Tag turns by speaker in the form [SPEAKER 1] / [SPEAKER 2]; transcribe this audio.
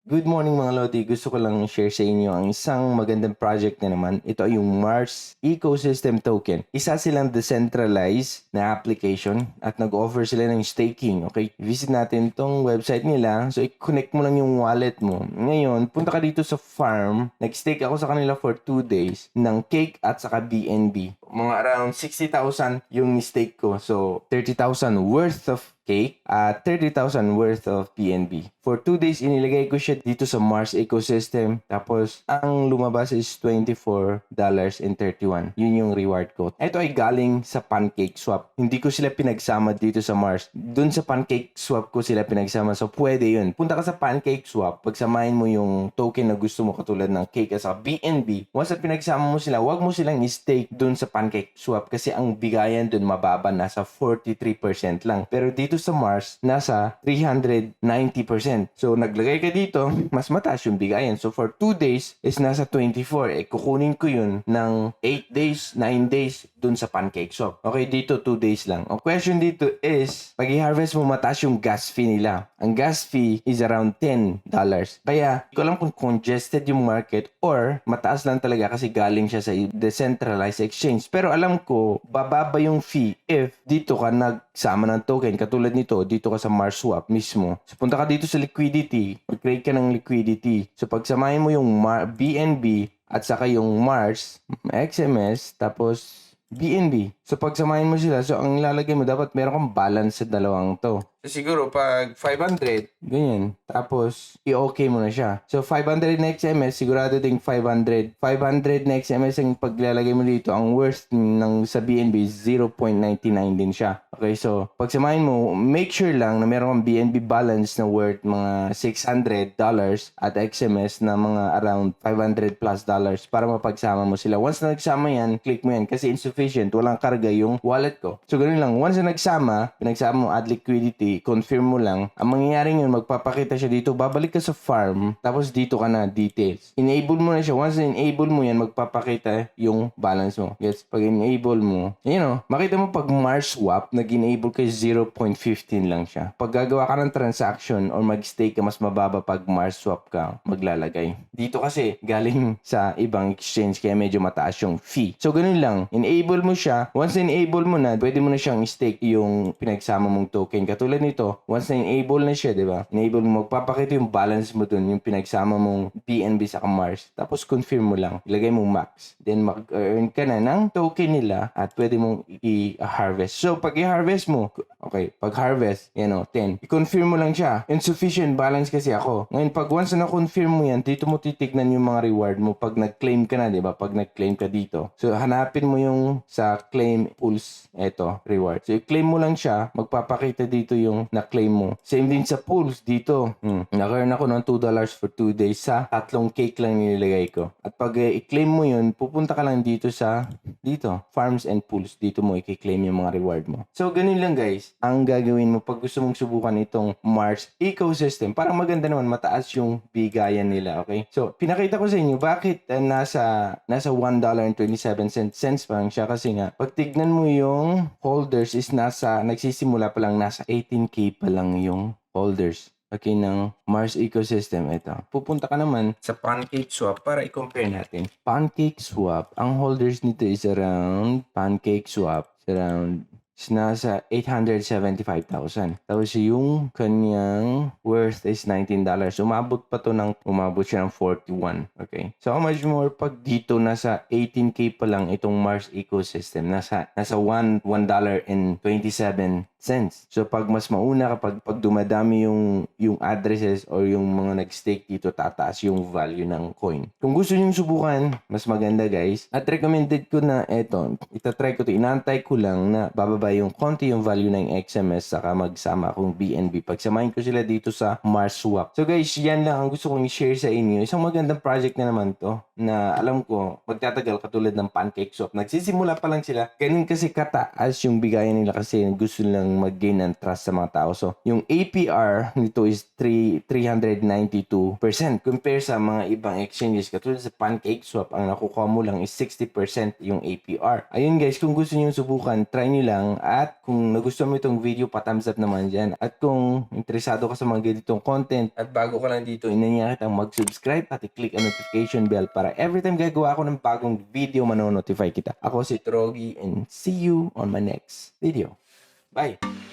[SPEAKER 1] Good morning mga Lodi. Gusto ko lang share sa inyo ang isang magandang project na naman. Ito ay yung Mars Ecosystem Token. Isa silang decentralized na application at nag-offer sila ng staking. Okay, visit natin tong website nila. So, i-connect mo lang yung wallet mo. Ngayon, punta ka dito sa farm. Nag-stake ako sa kanila for 2 days ng cake at saka BNB. Mga around 60,000 yung stake ko. So, 30,000 worth of cake at 30,000 worth of PNB. For 2 days, inilagay ko siya dito sa Mars Ecosystem. Tapos, ang lumabas is $24.31. Yun yung reward ko. Ito ay galing sa Pancake Swap. Hindi ko sila pinagsama dito sa Mars. Dun sa Pancake Swap ko sila pinagsama. So, pwede yun. Punta ka sa Pancake Swap. Pagsamahin mo yung token na gusto mo katulad ng cake at sa BNB. Once na pinagsama mo sila, wag mo silang i-stake dun sa Pancake Swap kasi ang bigayan dun mababa, nasa 43% lang. Pero dito sa Mars, nasa 390%. So, naglagay ka dito, mas mataas yung bigayan. So, for 2 days is nasa 24. Kukunin ko yun ng 8 days, 9 days dun sa Pancake Swap. Okay, dito 2 days lang. Ang question dito is, pag i-harvest mo, mataas yung gas fee nila. Ang gas fee is around $10. Kaya, hindi ko alam kung congested yung market or mataas lang talaga kasi galing siya sa decentralized exchange. Pero alam ko, bababa yung fee if dito ka nagsama ng token. Katulad nito, dito ka sa Mars Swap mismo. So, punta ka dito sa liquidity. Mag-create ka ng liquidity. So, pagsamahin mo yung BNB at saka yung Mars, XMS, tapos BNB. So, pagsamahin mo sila, so ang ilalagay mo, dapat meron kang balance sa dalawang to. So, siguro, pag 500, ganyan. Tapos, i-okay mo na siya. So, 500 na XMS, sigurado ding 500. 500 na XMS ang paglalagay mo dito, ang worth ng sa BNB is 0.99 din siya. Okay, so, pagsamahin mo, make sure lang na meron kang BNB balance na worth mga $600 at XMS na mga around $500 plus para mapagsama mo sila. Once na nagsama yan, click mo yan kasi insufficient, walang karga yung wallet ko. So, ganun lang. Once na pinagsama mo, add liquidity, confirm mo lang. Ang mangyayari yun, magpapakita siya dito, babalik ka sa farm, tapos dito ka na, details. Enable mo na siya. Once na enable mo yan, magpapakita yung balance mo. Yes, pag enable mo, makita mo pag Mars Swap, nag-enable kay 0.15 lang siya. Pag gagawa ka ng transaction or mag-stake ka, mas mababa pag Mars Swap ka maglalagay. Dito kasi, galing sa ibang exchange, kaya medyo mataas yung fee. So, ganun lang. Enable mo siya. Once na-enable mo na, pwede mo na siyang stake yung pinagsama mong token. Katulad nito, once na-enable na siya, di ba? Enable mo, magpapakita yung balance mo dun, yung pinagsama mong BNB sa Mars. Tapos, confirm mo lang. Ilagay mo max. Then, mag-earn ka na ng token nila at pwede mong i-harvest. So, pag i-harvest mo, okay, pag harvest, 10. I-confirm mo lang siya. Insufficient balance kasi ako. Ngayon, pag once na confirm mo yan, dito mo titignan yung mga reward mo pag nag-claim ka na, di ba? Pag nag-claim ka dito. So, hanapin mo yung sa claim pools, eto, reward. So, i-claim mo lang siya, magpapakita dito yung na-claim mo. Same din sa pools dito. Nag-earn ako ng $2 for 2 days sa 3 cake lang nilagay ko. At pag i-claim mo yun, pupunta ka lang dito sa farms and pools. Dito mo i-claim yung mga reward mo. So, ganun lang guys. Ang gagawin mo pag gusto mong subukan itong Mars Ecosystem. Parang maganda naman, mataas yung bigayan nila, okay? So, pinakita ko sa inyo bakit nasa $1.27 pa lang siya kasi nga, pag tignan mo yung holders is nagsisimula pa lang, nasa 18K pa lang yung holders. Okay, ng Mars Ecosystem, ito. Pupunta ka naman sa Pancake Swap para i-compare natin. Pancake Swap, ang holders nito is around, nasa 875,000. Tapos yung kanyang worth is $19. Umabot siya ng 41. Okay? So, how much more pag dito nasa 18K pa lang itong Mars Ecosystem? Nasa $1.27. So, pag mas mauna kapag dumadami yung addresses or yung mga nag-stake dito, tataas yung value ng coin. Kung gusto nyo subukan, mas maganda guys. At recommended ko na itatry ko to. Inantay ko lang na bababa yung konti yung value ng XMS saka magsama akong BNB. Pagsamahin ko sila dito sa Mars Swap. So guys, yan lang ang gusto kong i-share sa inyo. Isang magandang project na naman to na alam ko magtatagal katulad ng Pancake Swap. Nagsisimula pa lang sila. Ganun kasi kataas yung bigayan nila kasi gusto lang mag-gain ng trust sa mga tao. So, yung APR nito is 392%. Compare sa mga ibang exchanges, katulad sa PancakeSwap, ang nakukuha mo lang is 60% yung APR. Ayun guys, kung gusto niyo subukan, try nyo lang. At kung nagustuhan mo itong video, pa-thumbs up naman dyan. At kung interesado ka sa mga ganitong content, at bago ka lang dito, inanya kitang mag-subscribe at i-click ang notification bell para every time gagawa ako ng bagong video, manonotify kita. Ako si Trogi and see you on my next video. Bye!